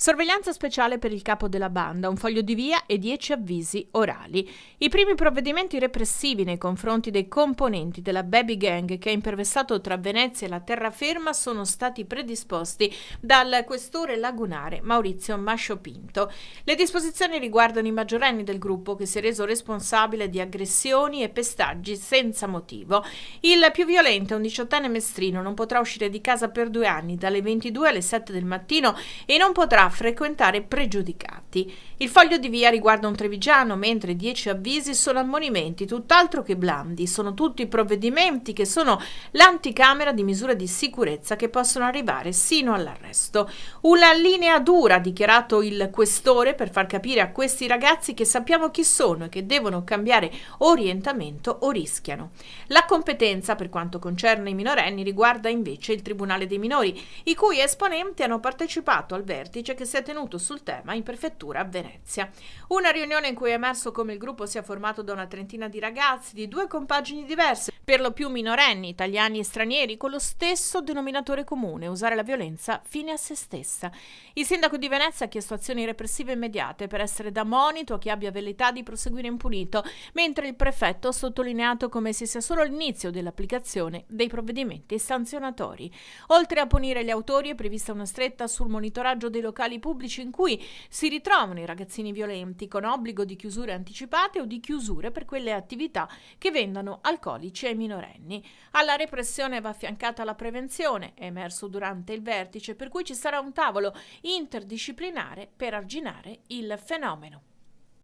Sorveglianza speciale per il capo della banda, un foglio di via e 10 avvisi orali. I primi provvedimenti repressivi nei confronti dei componenti della baby gang che ha imperversato tra Venezia e la terraferma sono stati predisposti dal questore lagunare Maurizio Masciopinto. Le disposizioni riguardano i maggiorenni del gruppo che si è reso responsabile di aggressioni e pestaggi senza motivo. Il più violento, un 18enne mestrino, non potrà uscire di casa per 2 anni, dalle 22 alle 7 del mattino, e non potrà frequentare pregiudicati. Il foglio di via riguarda un trevigiano, mentre 10 avvisi sono ammonimenti tutt'altro che blandi. Sono tutti provvedimenti che sono l'anticamera di misure di sicurezza che possono arrivare sino all'arresto. Una linea dura, ha dichiarato il questore, per far capire a questi ragazzi che sappiamo chi sono e che devono cambiare orientamento o rischiano. La competenza per quanto concerne i minorenni riguarda invece il Tribunale dei minori, i cui esponenti hanno partecipato al vertice che si è tenuto sul tema in prefettura a Venezia. Una riunione in cui è emerso come il gruppo sia formato da una trentina di ragazzi di 2 compagini diverse, per lo più minorenni, italiani e stranieri, con lo stesso denominatore comune: usare la violenza fine a se stessa. Il sindaco di Venezia ha chiesto azioni repressive immediate per essere da monito a chi abbia velleità di proseguire impunito, mentre il prefetto ha sottolineato come si sia solo all'inizio dell'applicazione dei provvedimenti sanzionatori. Oltre a punire gli autori, è prevista una stretta sul monitoraggio dei locali pubblici in cui si ritrovano i ragazzini violenti, con obbligo di chiusure anticipate o di chiusure per quelle attività che vendano alcolici ai minorenni. Alla repressione va affiancata la prevenzione, è emerso durante il vertice, per cui ci sarà un tavolo interdisciplinare per arginare il fenomeno.